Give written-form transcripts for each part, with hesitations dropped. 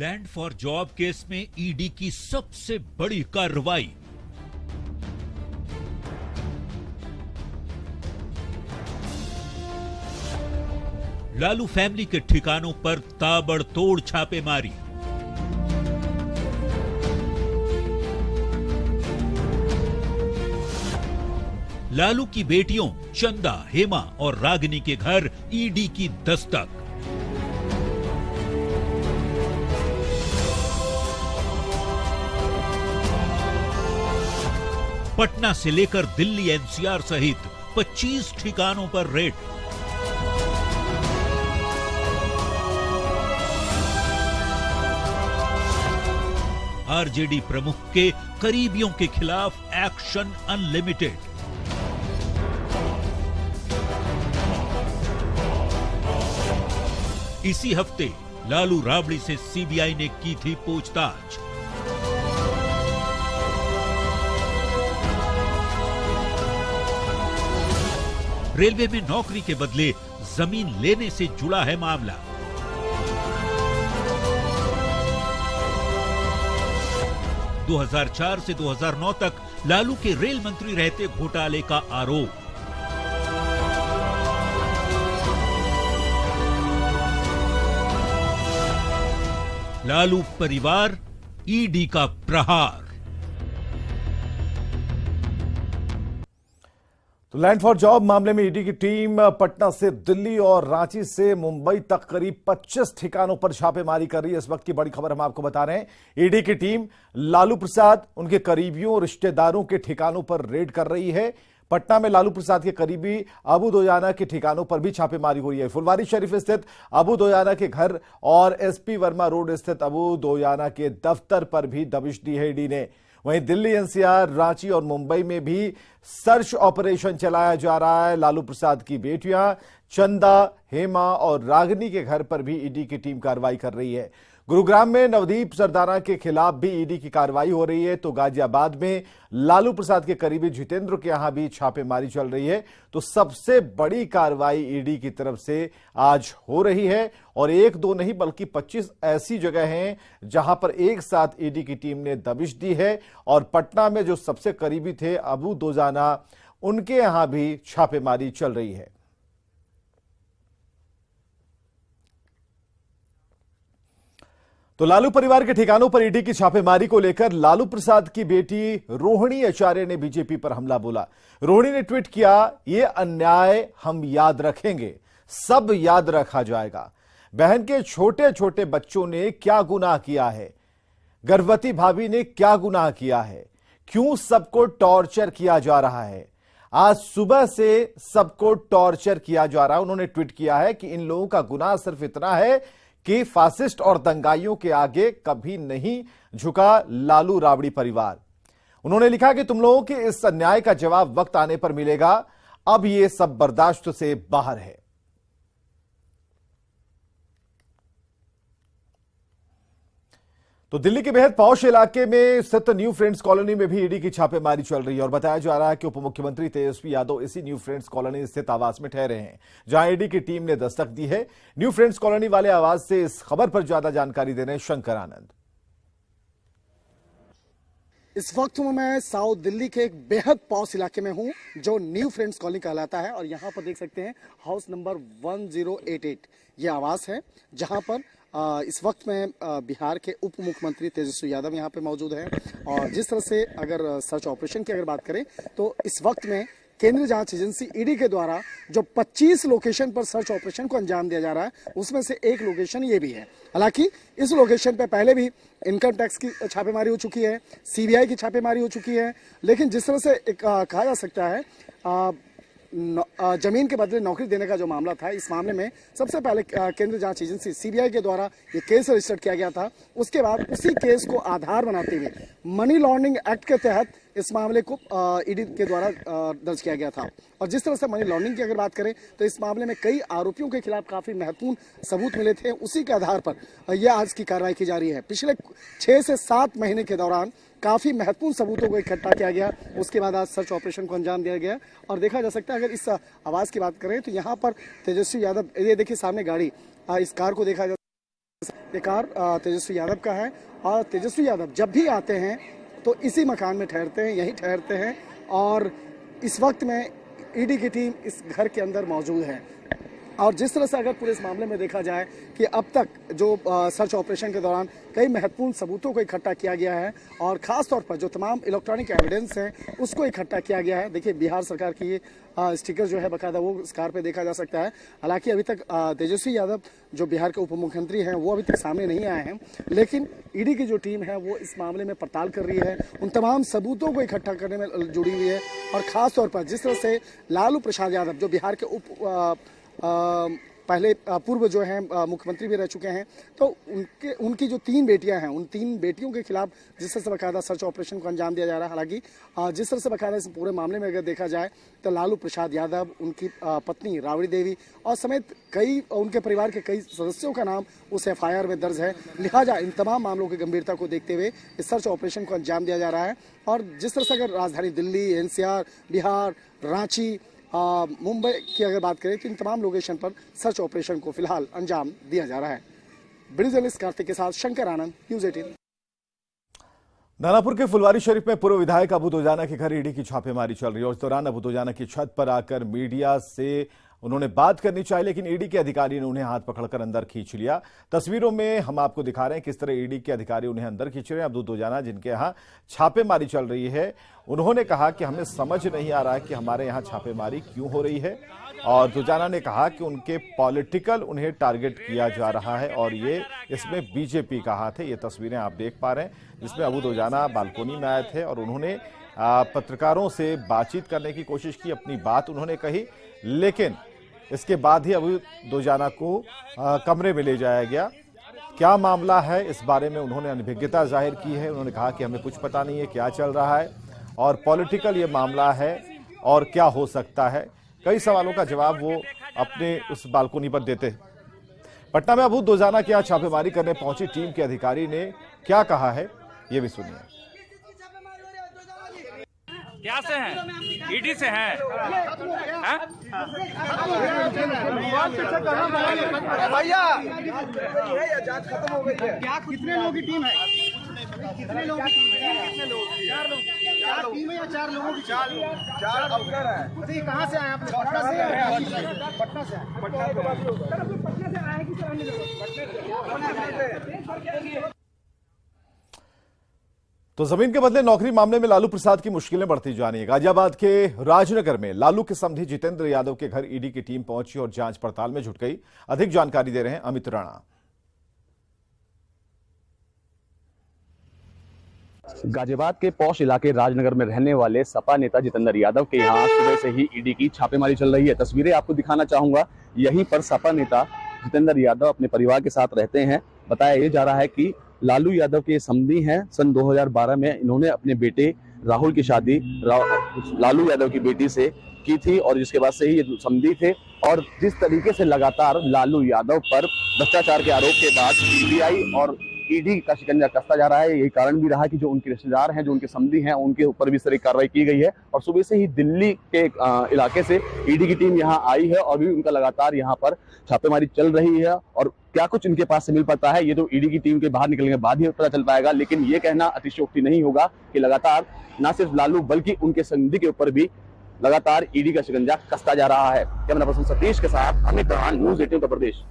Land for job case में ED की सबसे बड़ी कार्रवाई। लालू फैमिली के ठिकानों पर ताबड़तोड़ छापेमारी। लालू की बेटियों चंदा, हेमा और रागिनी के घर ईडी की दस्तक। पटना से लेकर दिल्ली एनसीआर सहित 25 ठिकानों पर रेड। आरजेडी प्रमुख के करीबियों के खिलाफ एक्शन अनलिमिटेड। इसी हफ्ते लालू राबड़ी से सीबीआई ने की थी पूछताछ। रेलवे में नौकरी के बदले जमीन लेने से जुड़ा है मामला। – 2004 से 2009 तक लालू के रेल मंत्री रहते घोटाले का आरोप। लालू परिवार, ईडी का प्रहार। तो लैंड फॉर जॉब मामले में ईडी की टीम पटना से दिल्ली और रांची से मुंबई तक करीब 25 ठिकानों पर छापेमारी कर रही है। इस वक्त की बड़ी खबर हम आपको बता रहे हैं। ईडी की टीम लालू प्रसाद, उनके करीबियों, रिश्तेदारों के ठिकानों पर रेड कर रही है। पटना में लालू प्रसाद के करीबी अबू दोयाना के ठिकानों पर भी छापेमारी हो रही है। फुलवारी शरीफ स्थित अबू दोयाना के घर और एसपी वर्मा रोड स्थित अबू दोयाना के दफ्तर पर भी दबिश दी है ईडी ने। वहीं दिल्ली एनसीआर, रांची और मुंबई में भी सर्च ऑपरेशन चलाया जा रहा है। लालू प्रसाद की बेटियां चंदा, हेमा और रागिनी के घर पर भी ईडी की टीम कार्रवाई कर रही है। गुरुग्राम में नवदीप सरदाना के खिलाफ भी ईडी की कार्रवाई हो रही है। तो गाजियाबाद में लालू प्रसाद के करीबी जितेंद्र के यहां भी छापेमारी चल रही है। तो सबसे बड़ी कार्रवाई ईडी की तरफ से आज हो रही है और एक दो नहीं बल्कि 25 ऐसी जगह हैं जहां पर एक साथ ईडी की टीम ने दबिश दी है। और पटना में जो सबसे करीबी थे अबू दोजाना, उनके यहां भी छापेमारी चल रही है। तो लालू परिवार के ठिकानों पर ईडी की छापेमारी को लेकर लालू प्रसाद की बेटी रोहिणी आचार्य ने बीजेपी पर हमला बोला। रोहिणी ने ट्वीट किया, ये अन्याय हम याद रखेंगे, सब याद रखा जाएगा। बहन के छोटे छोटे बच्चों ने क्या गुनाह किया है? गर्भवती भाभी ने क्या गुनाह किया है? क्यों सबको टॉर्चर किया जा रहा है? आज सुबह से सबको टॉर्चर किया जा रहा है। उन्होंने ट्वीट किया है कि इन लोगों का गुनाह सिर्फ इतना है कि फासिस्ट और दंगाइयों के आगे कभी नहीं झुका लालू राबड़ी परिवार। उन्होंने लिखा कि तुम लोगों के इस अन्याय का जवाब वक्त आने पर मिलेगा, अब ये सब बर्दाश्त से बाहर है। तो दिल्ली के बेहद पौष इलाके में स्थित न्यू फ्रेंड्स कॉलोनी में भी ईडी की छापेमारी चल रही है और बताया जा रहा है कि उप मुख्यमंत्री तेजस्वी यादव इसी न्यू फ्रेंड्स कॉलोनी स्थित आवास में ठहरे हैं, जहां ईडी की टीम ने दस्तक दी है। न्यू फ्रेंड्स कॉलोनी वाले आवास से इस खबर पर ज्यादा जानकारी दे रहे हैं शंकर आनंद। इस वक्त मैं साउथ दिल्ली के एक बेहद पॉश इलाके में हूं जो न्यू फ्रेंड्स कॉलोनी कहलाता है और यहां पर देख सकते हैं हाउस नंबर 1088 ये आवास है, जहां पर इस वक्त में बिहार के उप मुख्यमंत्री तेजस्वी यादव यहाँ पे मौजूद हैं। और जिस तरह से अगर सर्च ऑपरेशन की अगर बात करें तो इस वक्त में केंद्रीय जांच एजेंसी ईडी के द्वारा जो 25 लोकेशन पर सर्च ऑपरेशन को अंजाम दिया जा रहा है, उसमें से एक लोकेशन ये भी है। हालांकि इस लोकेशन पे पहले भी इनकम टैक्स की छापेमारी हो चुकी है, सीबीआई की छापेमारी हो चुकी है, लेकिन जिस तरह से कहा जा सकता है जमीन के बदले नौकरी देने का जो मामला था, इस मामले में सबसे पहले केंद्रीय जांच एजेंसी सीबीआई के द्वारा ये केस रजिस्टर्ड किया गया था। उसके बाद उसी केस को आधार बनाते हुए मनी लॉन्ड्रिंग एक्ट के तहत इस मामले को ईडी के द्वारा दर्ज किया गया था। और जिस तरह से मनी लॉन्ड्रिंग की अगर बात करें तो इस मामले में कई आरोपियों के खिलाफ काफी महत्वपूर्ण सबूत मिले थे, उसी के आधार पर यह आज की कार्रवाई की जा रही है। पिछले 6 से 7 महीने के दौरान काफी महत्वपूर्ण सबूतों को इकट्ठा किया गया, उसके बाद आज सर्च ऑपरेशन को अंजाम दिया गया। और देखा जा सकता है अगर इस आवास की बात करें तो यहाँ पर तेजस्वी यादव, ये देखिए सामने गाड़ी, इस कार को देखा जा ये कार तेजस्वी यादव का है और तेजस्वी यादव जब भी आते हैं तो इसी मकान में ठहरते हैं, यहीं ठहरते हैं और इस वक्त में ईडी की टीम इस घर के अंदर मौजूद है। और जिस तरह से अगर पूरे इस मामले में देखा जाए कि अब तक जो सर्च ऑपरेशन के दौरान कई महत्वपूर्ण सबूतों को इकट्ठा किया गया है और खास तौर पर जो तमाम इलेक्ट्रॉनिक एविडेंस हैं उसको इकट्ठा किया गया है। देखिए बिहार सरकार की ये स्टिकर जो है बकायदा वो इस कार पे देखा जा सकता है। हालांकि अभी तक तेजस्वी यादव जो बिहार के उप मुख्यमंत्री हैं वो अभी तक सामने नहीं आए हैं, लेकिन ईडी की जो टीम है वो इस मामले में पड़ताल कर रही है, उन तमाम सबूतों को इकट्ठा करने में जुड़ी हुई है। और खास तौर पर जिस तरह से लालू प्रसाद यादव जो बिहार के पहले पूर्व जो हैं मुख्यमंत्री भी रह चुके हैं, तो उनकी जो 3 बेटियां हैं उन 3 बेटियों के खिलाफ जिस तरह से बकायदा सर्च ऑपरेशन को अंजाम दिया जा रहा है। हालांकि जिस तरह से बकायदा इस पूरे मामले में अगर देखा जाए तो लालू प्रसाद यादव, उनकी पत्नी राबड़ी देवी और समेत कई उनके परिवार के कई सदस्यों का नाम उस FIR में दर्ज है। लिहाजा इन तमाम मामलों की गंभीरता को देखते हुए इस सर्च ऑपरेशन को अंजाम दिया जा रहा है। और जिस तरह से अगर राजधानी दिल्ली, NCR, बिहार, रांची, मुंबई की अगर बात करें तो इन तमाम लोकेशन पर सर्च ऑपरेशन को फिलहाल अंजाम दिया जा रहा है। वीडियो जर्नलिस्ट कार्तिक के साथ शंकर आनंद, न्यूज़ 18। दानापुर के फुलवारी शरीफ में पूर्व विधायक अबू दोजाना के घर ईडी की छापेमारी चल रही है और इस दौरान अबू दोजाना की छत पर आकर मीडिया से उन्होंने बात करनी चाहिए, लेकिन ईडी के अधिकारी ने उन्हें हाथ पकड़कर अंदर खींच लिया। तस्वीरों में हम आपको दिखा रहे हैं किस तरह ईडी के अधिकारी उन्हें अंदर खींच रहे हैं। अबू दोजाना जिनके यहाँ छापेमारी चल रही है, उन्होंने कहा कि हमें समझ नहीं आ रहा है कि हमारे यहाँ छापेमारी क्यों हो रही है। और दोजाना ने कहा कि उनके पॉलिटिकल उन्हें टारगेट किया जा रहा है और ये इसमें बीजेपी का हाथ है। ये तस्वीरें आप देख पा रहे हैं जिसमें अबू दोजाना बालकोनी में आए थे और उन्होंने पत्रकारों से बातचीत करने की कोशिश की, अपनी बात उन्होंने कही, लेकिन इसके बाद ही अबू दोजाना को कमरे में ले जाया गया। क्या मामला है इस बारे में उन्होंने अनभिज्ञता जाहिर की है। उन्होंने कहा कि हमें कुछ पता नहीं है क्या चल रहा है और पॉलिटिकल ये मामला है और क्या हो सकता है। कई सवालों का जवाब वो अपने उस बालकोनी पर देते हैं। पटना में अबू दोजाना के यहाँ छापेमारी करने पहुंची टीम के अधिकारी ने क्या कहा है, ये भी सुनिए। क्या से हैं? ईडी से हैं? भैया जांच खत्म हो गई है। क्या कितने लोगों की टीम है? कितने लोग? 4 लोग। 4 टीम है या 4 लोगों की? 4 अफसर है। तो ये कहाँ से आए आप? पटना से आए? पटना से आए कि तो जमीन के बदले नौकरी मामले में लालू प्रसाद की मुश्किलें बढ़ती जा रही है। गाजियाबाद के राजनगर में लालू के समधी जितेंद्र यादव के घर ईडी की टीम पहुंची और जांच पड़ताल में जुट गई। अधिक जानकारी दे रहे हैं अमित राणा। गाजियाबाद के पौष इलाके राजनगर में रहने वाले सपा नेता जितेंद्र यादव के यहाँ सुबह से ही ईडी की छापेमारी चल रही है। तस्वीरें आपको दिखाना चाहूंगा। यहीं पर सपा नेता जितेंद्र यादव अपने परिवार के साथ रहते हैं। बताया ये जा रहा है कि लालू यादव के समधी हैं। सन 2012 में इन्होंने अपने बेटे राहुल की शादी लालू यादव की बेटी से की थी और जिसके बाद से ही ये समधी थे। और जिस तरीके से लगातार लालू यादव पर भ्रष्टाचार के आरोप के बाद सीबीआई और ईडी का शिकंजा कसता जा रहा है। यही कारण भी रहा कि जो उनके रिश्तेदार हैं, जो उनके समधी हैं, उनके ऊपर भी इस तरह की कार्रवाई की गई है। और सुबह से ही दिल्ली के इलाके से ईडी की टीम यहाँ आई है और भी उनका लगातार यहाँ पर छापेमारी चल रही है। और क्या कुछ इनके पास से मिल पाता है ये तो ईडी की टीम के बाहर निकलने के बाद ही पता चल पाएगा। लेकिन ये कहना अतिशयोक्ति नहीं होगा कि लगातार न सिर्फ लालू बल्कि उनके समधी के ऊपर भी लगातार ईडी का शिकंजा कसता जा रहा है। कैमरा पर्सन सतीश के साथ अमित राणा, न्यूज़ 18 उत्तर प्रदेश।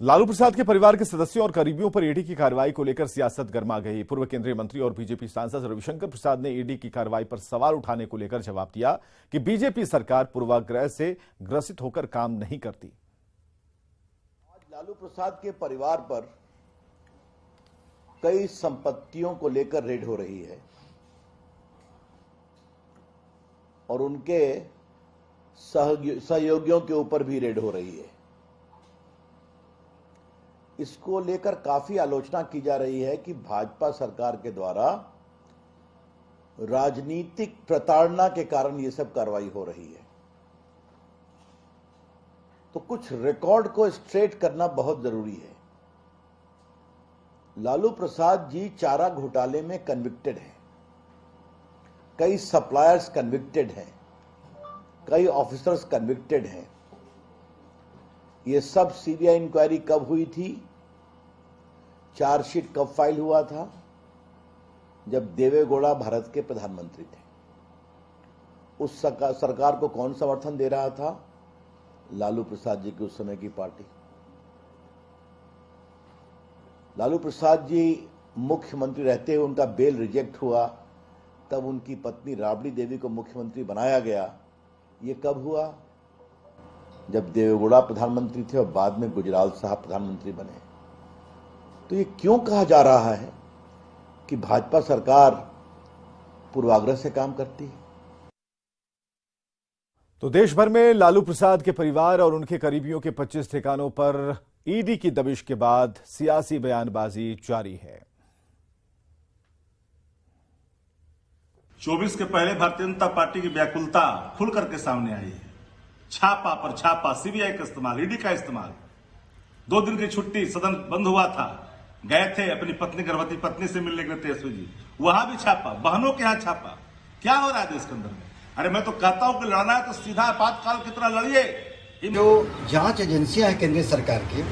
लालू प्रसाद के परिवार के सदस्यों और करीबियों पर ईडी की कार्रवाई को लेकर सियासत गर्मा गई। पूर्व केंद्रीय मंत्री और बीजेपी सांसद रविशंकर प्रसाद ने ईडी की कार्रवाई पर सवाल उठाने को लेकर जवाब दिया कि बीजेपी सरकार पूर्वाग्रह से ग्रसित होकर काम नहीं करती। आज लालू प्रसाद के परिवार पर कई संपत्तियों को लेकर रेड हो रही है और उनके सहयोगियों के ऊपर भी रेड हो रही है। इसको लेकर काफी आलोचना की जा रही है कि भाजपा सरकार के द्वारा राजनीतिक प्रताड़ना के कारण यह सब कार्रवाई हो रही है। तो कुछ रिकॉर्ड को स्ट्रेट करना बहुत जरूरी है। लालू प्रसाद जी चारा घोटाले में कन्विक्टेड हैं, कई सप्लायर्स कन्विक्टेड हैं, कई ऑफिसर्स कन्विक्टेड हैं। ये सब सीबीआई इंक्वायरी कब हुई थी चार्जशीट कब फाइल हुआ था? जब देवेगौड़ा भारत के प्रधानमंत्री थे। उस सरकार को कौन समर्थन दे रहा था? लालू प्रसाद जी की उस समय की पार्टी। लालू प्रसाद जी मुख्यमंत्री रहते हुए उनका बेल रिजेक्ट हुआ, तब उनकी पत्नी राबड़ी देवी को मुख्यमंत्री बनाया गया। ये कब हुआ? जब देवेगौड़ा प्रधानमंत्री थे और बाद में गुजराल साहब प्रधानमंत्री बने। तो ये क्यों कहा जा रहा है कि भाजपा सरकार पूर्वाग्रह से काम करती है? तो देश भर में लालू प्रसाद के परिवार और उनके करीबियों के 25 ठिकानों पर ईडी की दबिश के बाद सियासी बयानबाजी जारी है। 24 के पहले भारतीय जनता पार्टी की व्याकुलता खुल करके सामने आई है। छापा पर छापा, सीबीआई का इस्तेमाल, ईडी का इस्तेमाल। 2 दिन की छुट्टी, सदन बंद हुआ था, गए थे अपनी पत्नी, गर्भवती पत्नी से मिलने के लिए तेजस्वी जी, वहां भी छापा, बहनों के यहां छापा। क्या हो रहा है देश के अंदर में? अरे मैं तो कहता हूं कि लड़ना है तो सीधा आपातकाल की तरह लड़िए। जो जांच एजेंसियां हैं केंद्र सरकार की,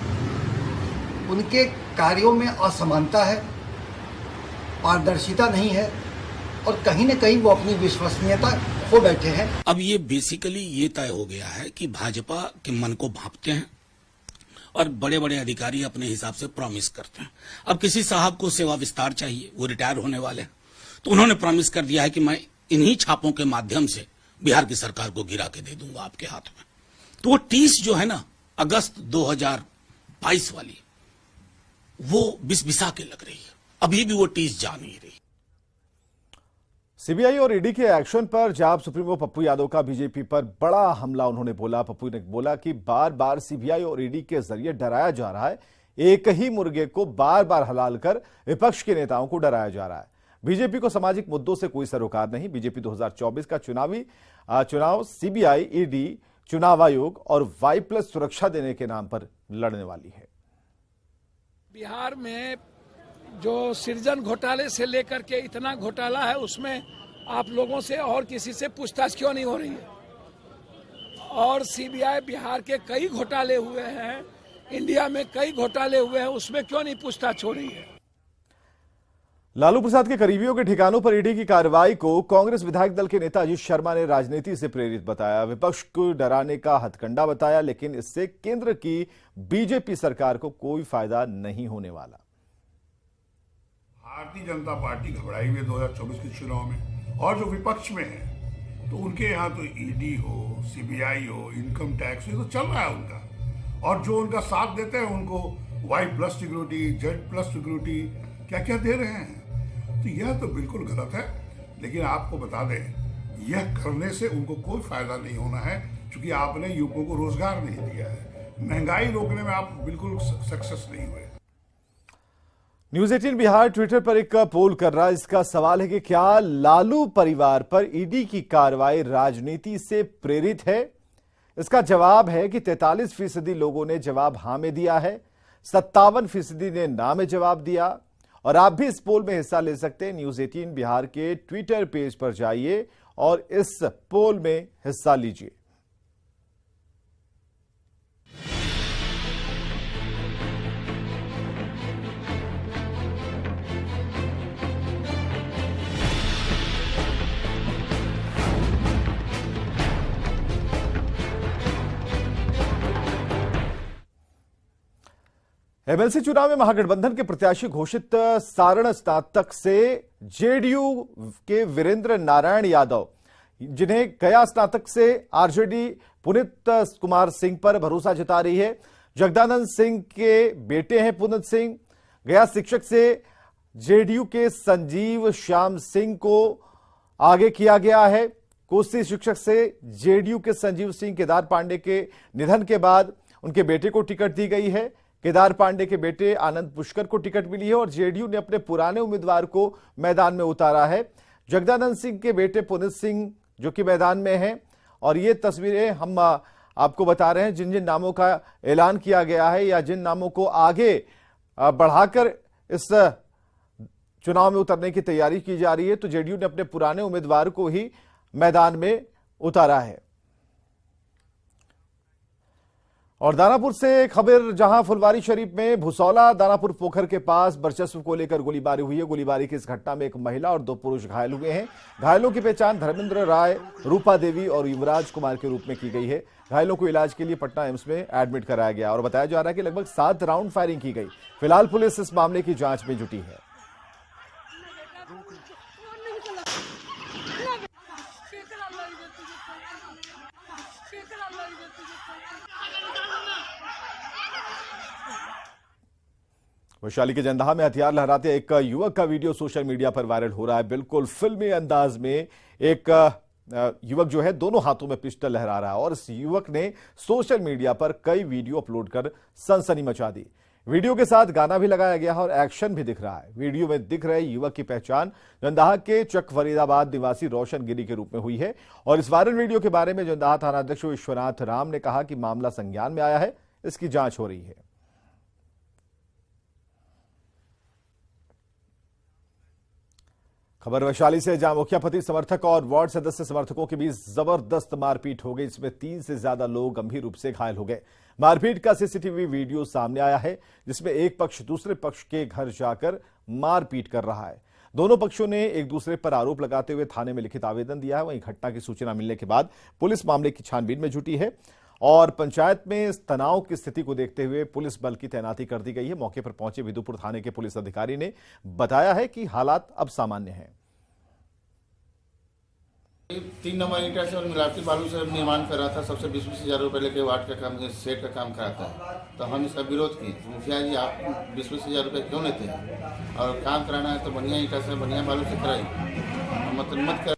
उनके कार्यों में असमानता है, पारदर्शिता नहीं है और कहीं न कहीं वो अपनी विश्वसनीयता खो बैठे हैं। अब ये बेसिकली ये तय हो गया है कि भाजपा के मन को भांपते हैं और बड़े बड़े अधिकारी अपने हिसाब से प्रॉमिस करते हैं। अब किसी साहब को सेवा विस्तार चाहिए, वो रिटायर होने वाले हैं, तो उन्होंने प्रॉमिस कर दिया है कि मैं इन्हीं छापों के माध्यम से बिहार की सरकार को गिरा के दे दूंगा आपके हाथ में। तो वो टीस जो है ना अगस्त 2022 वाली, वो बिसबिसा के लग रही है। अभी भी वो टीस जा नहीं रही। सीबीआई और ईडी के एक्शन पर जाप सुप्रीमो पप्पू यादव का बीजेपी पर बड़ा हमला उन्होंने बोला। पप्पू ने बोला कि बार बार सीबीआई और ईडी के जरिए डराया जा रहा है। एक ही मुर्गे को बार बार हलाल कर विपक्ष के नेताओं को डराया जा रहा है। बीजेपी को सामाजिक मुद्दों से कोई सरोकार नहीं। बीजेपी 2024 का चुनाव सीबीआई, ईडी, चुनाव आयोग और वाई+ सुरक्षा देने के नाम पर लड़ने वाली है। बिहार में जो सृजन घोटाले से लेकर के इतना घोटाला है, उसमें आप लोगों से और किसी से पूछताछ क्यों नहीं हो रही है? और सीबीआई बिहार के कई घोटाले हुए हैं, इंडिया में कई घोटाले हुए हैं, उसमें क्यों नहीं पूछताछ हो रही है? लालू प्रसाद के करीबियों के ठिकानों पर ईडी की कार्रवाई को कांग्रेस विधायक दल के नेता अजीत शर्मा ने राजनीति से प्रेरित बताया। विपक्ष को डराने का हथकंडा बताया, लेकिन इससे केंद्र की बीजेपी सरकार को कोई फायदा नहीं होने वाला। भारतीय जनता पार्टी घबराई हुई 2024 के चुनाव में, और जो विपक्ष में है तो उनके यहाँ तो ईडी हो, सीबीआई हो, इनकम टैक्स हो, तो चल रहा है उनका। और जो उनका साथ देते हैं उनको Y+ सिक्योरिटी, Z+ सिक्योरिटी क्या क्या दे रहे हैं। तो यह तो बिल्कुल गलत है। लेकिन आपको बता दें, यह करने से उनको कोई फायदा नहीं होना है, क्योंकि आपने युवकों को रोजगार नहीं दिया है। महंगाई रोकने में आप बिल्कुल सक्सेस नहीं हुए। न्यूज 18 बिहार ट्विटर पर एक पोल कर रहा है। इसका सवाल है कि क्या लालू परिवार पर ईडी की कार्रवाई राजनीति से प्रेरित है? इसका जवाब है कि 43% लोगों ने जवाब हां में दिया है, 57% ने ना में जवाब दिया। और आप भी इस पोल में हिस्सा ले सकते हैं। न्यूज 18 बिहार के ट्विटर पेज पर जाइए और इस पोल में हिस्सा लीजिए। एमएलसी चुनाव में महागठबंधन के प्रत्याशी घोषित सारण स्नातक से जेडीयू के वीरेंद्र नारायण यादव, जिन्हें गया स्नातक से आरजेडी पुनीत कुमार सिंह पर भरोसा जता रही है। जगदानंद सिंह के बेटे हैं पुनीत सिंह। गया शिक्षक से जेडीयू के संजीव श्याम सिंह को आगे किया गया है। कोसी शिक्षक से जेडीयू के संजीव सिंह केदार पांडे के निधन के बाद उनके बेटे को टिकट दी गई है। केदार पांडे के बेटे आनंद पुष्कर को टिकट मिली है और जेडीयू ने अपने पुराने उम्मीदवार को मैदान में उतारा है। जगदानंद सिंह के बेटे पुनीत सिंह जो कि मैदान में हैं, और ये तस्वीरें हम आपको बता रहे हैं जिन जिन नामों का ऐलान किया गया है या जिन नामों को आगे बढ़ाकर इस चुनाव में उतरने की तैयारी की जा रही है। तो जेडीयू ने अपने पुराने उम्मीदवार को ही मैदान में उतारा है। और दानापुर से खबर, जहां फुलवारी शरीफ में भुसौला दानापुर पोखर के पास वर्चस्व को लेकर गोलीबारी हुई है। गोलीबारी की इस घटना में एक महिला और 2 पुरुष घायल हुए हैं। घायलों की पहचान धर्मेंद्र राय, रूपा देवी और युवराज कुमार के रूप में की गई है। घायलों को इलाज के लिए पटना एम्स में एडमिट कराया गया और बताया जा रहा है कि लगभग 7 राउंड फायरिंग की गई। फिलहाल पुलिस इस मामले की जांच में जुटी है। वैशाली के जंदाहा में हथियार लहराते एक युवक का वीडियो सोशल मीडिया पर वायरल हो रहा है। बिल्कुल फिल्मी अंदाज में एक युवक जो है दोनों हाथों में पिस्टल लहरा रहा है और इस युवक ने सोशल मीडिया पर कई वीडियो अपलोड कर सनसनी मचा दी। वीडियो के साथ गाना भी लगाया गया है और एक्शन भी दिख रहा है। वीडियो में दिख रहे युवक की पहचान जंदाहा के चक फरीदाबाद निवासी रोशन गिरी के रूप में हुई है और इस वायरल वीडियो के बारे में जंदाहा थानाध्यक्ष विश्वनाथ राम ने कहा कि मामला संज्ञान में आया है, इसकी जांच हो रही है। खबर वैशाली से, जहां मुखिया पति समर्थक और वार्ड सदस्य समर्थकों के बीच जबरदस्त मारपीट हो गई। इसमें 3 से ज्यादा लोग गंभीर रूप से घायल हो गए। मारपीट का सीसीटीवी वीडियो सामने आया है जिसमें एक पक्ष दूसरे पक्ष के घर जाकर मारपीट कर रहा है। दोनों पक्षों ने एक दूसरे पर आरोप लगाते हुए थाने में लिखित आवेदन दिया है। वहीं घटना की सूचना मिलने के बाद पुलिस मामले की छानबीन में जुटी है और पंचायत में इस तनाव की स्थिति को देखते हुए पुलिस बल की तैनाती कर दी गई है। मौके पर पहुंचे विदुपुर थाने के पुलिस अधिकारी ने बताया है कि हालात अब सामान्य हैं। 3 नंबर ईंटा से और मिलावटी बालू से निर्माण कर रहा था। सबसे 20-20 हज़ार रुपये लेके वार्ड का काम, सेट का काम कराता है। तो हम इसका विरोध किए। मुखिया जी, आप 20-20 हज़ार रुपये क्यों लेते हैं? और काम कराना है तो बढ़िया ईंटा से, बढ़िया बालू से कराइए, मतलब मत कर।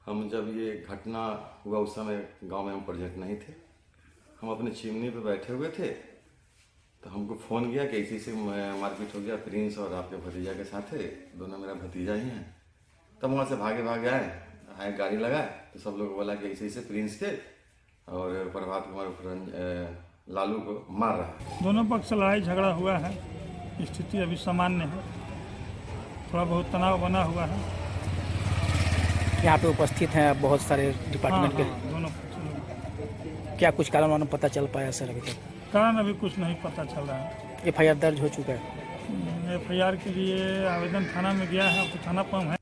हम जब ये घटना हुआ उस समय गांव में हम प्रेजेंट नहीं थे। हम अपने चिमनी पे बैठे हुए थे तो हमको फ़ोन किया कि इसी से मारपीट हो गया प्रिंस और आपके भतीजा के साथ है। दोनों मेरा भतीजा ही हैं। तब वहाँ से भागे आए, गाड़ी लगाए तो सब लोग बोला कि ऐसे प्रिंस के और प्रभात कुमार लालू को मार रहा है। दोनों पक्ष लड़ाई झगड़ा हुआ है। स्थिति अभी सामान्य है, थोड़ा बहुत तनाव बना हुआ है। यहाँ पे उपस्थित हैं बहुत सारे डिपार्टमेंट के दोनों। क्या कुछ कारण वालों पता चल पाया सर? अभी तक कारण अभी कुछ नहीं पता चल रहा है। एफआईआर दर्ज हो चुका है। एफआईआर के लिए आवेदन थाना में गया है, अब थाना पर है।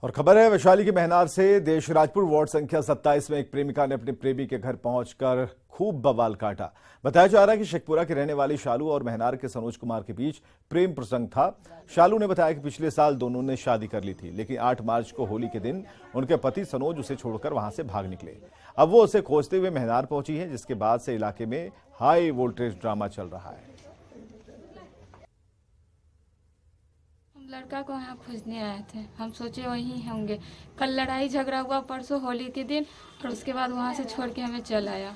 और खबर है वैशाली के महनार से, देशराजपुर वार्ड संख्या 27 में एक प्रेमिका ने अपने प्रेमी के घर पहुंचकर खूब बवाल काटा। बताया जा रहा है कि शेखपुरा के रहने वाली शालू और महनार के सनोज कुमार के बीच प्रेम प्रसंग था। शालू ने बताया कि पिछले साल दोनों ने शादी कर ली थी, लेकिन 8 मार्च को होली के दिन उनके पति सनोज उसे छोड़कर वहां से भाग निकले। अब वो उसे खोजते हुए महनार पहुंची है, जिसके बाद से इलाके में हाई वोल्टेज ड्रामा चल रहा है। लड़का को यहाँ खोजने आए थे, हम सोचे वहीं होंगे। कल लड़ाई झगड़ा हुआ परसों होली के दिन और उसके बाद वहाँ से छोड़ के हमें चल आया।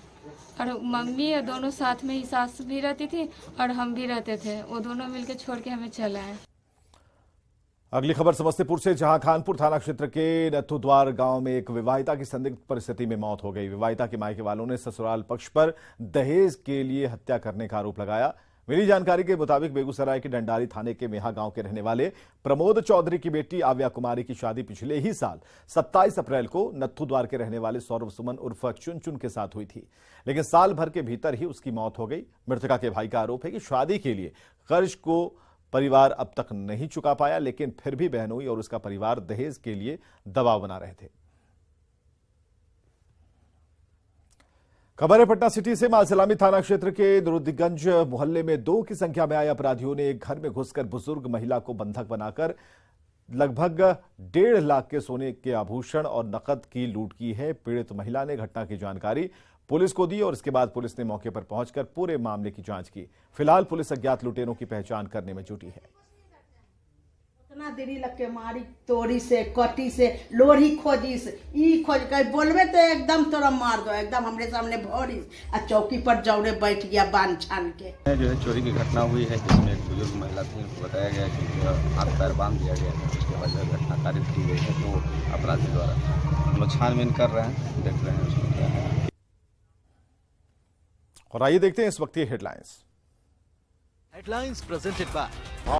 और मम्मी दोनों साथ में ही, सास भी रहती थी और हम भी रहते थे, वो दोनों मिलके छोड़ के हमें चल आए। अगली खबर समस्तीपुर से, जहां खानपुर थाना क्षेत्र के नथुद्वार गांव में एक विवाहिता की संदिग्ध परिस्थिति में मौत हो गई। विवाहिता के मायके वालों ने ससुराल पक्ष पर दहेज के लिए हत्या करने का आरोप लगाया। मिली जानकारी के मुताबिक बेगूसराय के डंडारी थाने के मेहा गांव के रहने वाले प्रमोद चौधरी की बेटी आव्या कुमारी की शादी पिछले ही साल 27 अप्रैल को नथुद्वार के रहने वाले सौरभ सुमन उर्फ चुन के साथ हुई थी, लेकिन साल भर के भीतर ही उसकी मौत हो गई। मृतका के भाई का आरोप है कि शादी के लिए कर्ज को परिवार अब तक नहीं चुका पाया, लेकिन फिर भी बहनोई और उसका परिवार दहेज के लिए दबाव बना रहे थे। खबर है पटना सिटी से, मालसलामी थाना क्षेत्र के दुरुद्दीगंज मोहल्ले में 2 की संख्या में आए अपराधियों ने एक घर में घुसकर बुजुर्ग महिला को बंधक बनाकर लगभग 1.5 लाख के सोने के आभूषण और नकद की लूट की है। पीड़ित महिला ने घटना की जानकारी पुलिस को दी और इसके बाद पुलिस ने मौके पर पहुंचकर पूरे मामले की जांच की। फिलहाल पुलिस अज्ञात लुटेरों की पहचान करने में जुटी है। इतना देरी लग के मारी, तोड़ी से, कटी से, लोरी खोजी से, ई खोज के बोलबे तो एकदम तोरा मार दो, एकदम हमरे सामने भोरी आ चौकी पर जौड़े बैठ गया बांध छान के। जो है चोरी की घटना हुई है, जिसमें एक बुजुर्ग महिला थी, उनको बताया गया कि हाथ पैर बांध दिया गया है। उसके बाद जब घटना कारित की गई है तो अपराधी द्वारा हम लोग छानबीन कर रहे हैं, देख रहे हैं उसमें क्या है। और आइए देखते हैं इस वक्त की हेडलाइंस प्रेजेंटेड बाय